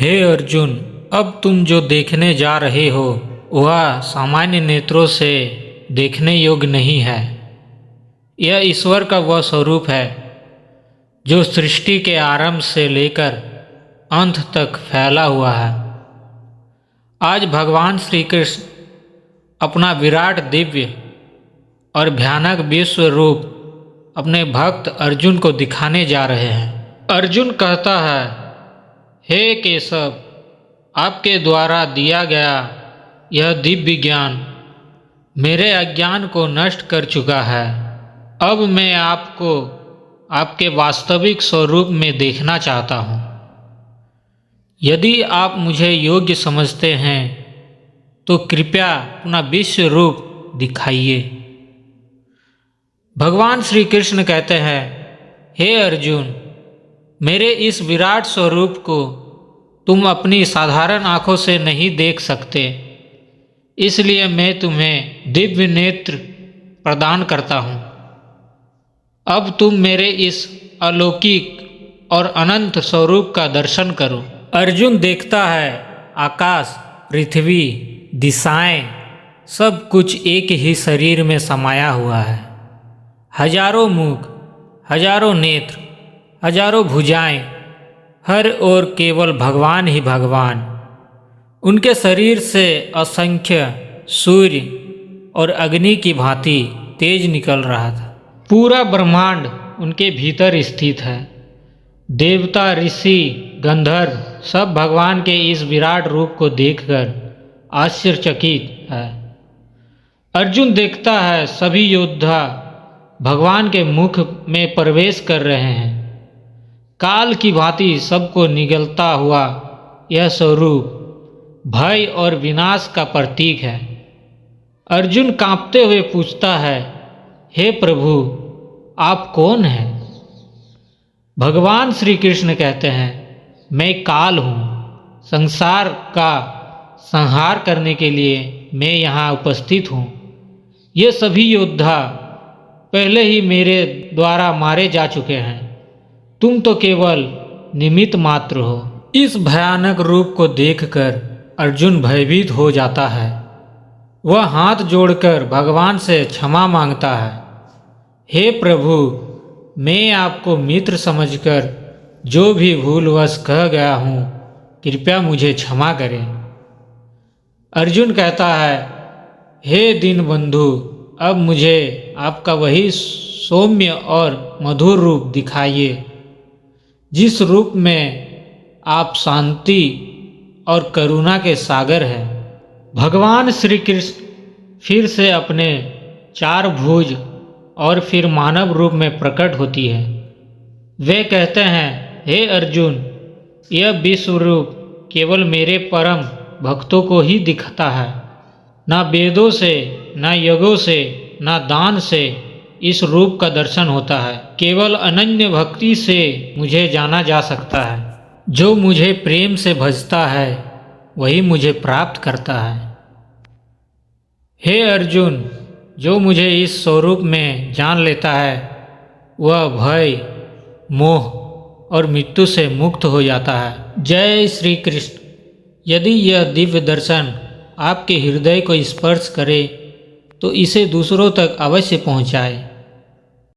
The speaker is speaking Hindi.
हे अर्जुन, अब तुम जो देखने जा रहे हो वह सामान्य नेत्रों से देखने योग्य नहीं है। यह ईश्वर का वह स्वरूप है जो सृष्टि के आरंभ से लेकर अंत तक फैला हुआ है। आज भगवान श्री कृष्ण अपना विराट दिव्य और भयानक विश्व रूप अपने भक्त अर्जुन को दिखाने जा रहे हैं। अर्जुन कहता है, हे केशव, आपके द्वारा दिया गया यह दिव्य ज्ञान मेरे अज्ञान को नष्ट कर चुका है। अब मैं आपको आपके वास्तविक स्वरूप में देखना चाहता हूँ। यदि आप मुझे योग्य समझते हैं तो कृपया अपना विश्व रूप दिखाइए। भगवान श्री कृष्ण कहते हैं, हे अर्जुन, मेरे इस विराट स्वरूप को तुम अपनी साधारण आँखों से नहीं देख सकते, इसलिए मैं तुम्हें दिव्य नेत्र प्रदान करता हूँ। अब तुम मेरे इस अलौकिक और अनंत स्वरूप का दर्शन करो। अर्जुन देखता है, आकाश, पृथ्वी, दिशाएं, सब कुछ एक ही शरीर में समाया हुआ है। हजारों मुख, हजारों नेत्र, हजारों भुजाएं, हर ओर केवल भगवान ही भगवान। उनके शरीर से असंख्य सूर्य और अग्नि की भांति तेज निकल रहा था। पूरा ब्रह्मांड उनके भीतर स्थित है। देवता, ऋषि, गंधर्व सब भगवान के इस विराट रूप को देखकर आश्चर्यचकित है। अर्जुन देखता है, सभी योद्धा भगवान के मुख में प्रवेश कर रहे हैं। काल की भांति सबको निगलता हुआ यह स्वरूप भय और विनाश का प्रतीक है। अर्जुन कांपते हुए पूछता है, हे प्रभु, आप कौन हैं? भगवान श्री कृष्ण कहते हैं, मैं काल हूँ। संसार का संहार करने के लिए मैं यहाँ उपस्थित हूँ। ये सभी योद्धा पहले ही मेरे द्वारा मारे जा चुके हैं। तुम तो केवल निमित्त मात्र हो। इस भयानक रूप को देखकर अर्जुन भयभीत हो जाता है। वह हाथ जोड़कर भगवान से क्षमा मांगता है, हे प्रभु, मैं आपको मित्र समझकर जो भी भूलवश कह गया हूँ, कृपया मुझे क्षमा करें। अर्जुन कहता है, हे दीनबंधु, अब मुझे आपका वही सौम्य और मधुर रूप दिखाइए जिस रूप में आप शांति और करुणा के सागर हैं। भगवान श्री कृष्ण फिर से अपने चार भुज और फिर मानव रूप में प्रकट होती है। वे कहते हैं, हे अर्जुन, यह विश्व रूप केवल मेरे परम भक्तों को ही दिखता है। ना वेदों से, ना यज्ञों से, ना दान से इस रूप का दर्शन होता है। केवल अनन्य भक्ति से मुझे जाना जा सकता है। जो मुझे प्रेम से भजता है वही मुझे प्राप्त करता है। हे अर्जुन, जो मुझे इस स्वरूप में जान लेता है वह भय, मोह और मृत्यु से मुक्त हो जाता है। जय श्री कृष्ण। यदि यह दिव्य दर्शन आपके हृदय को स्पर्श करे तो इसे दूसरों तक अवश्य पहुँचाए।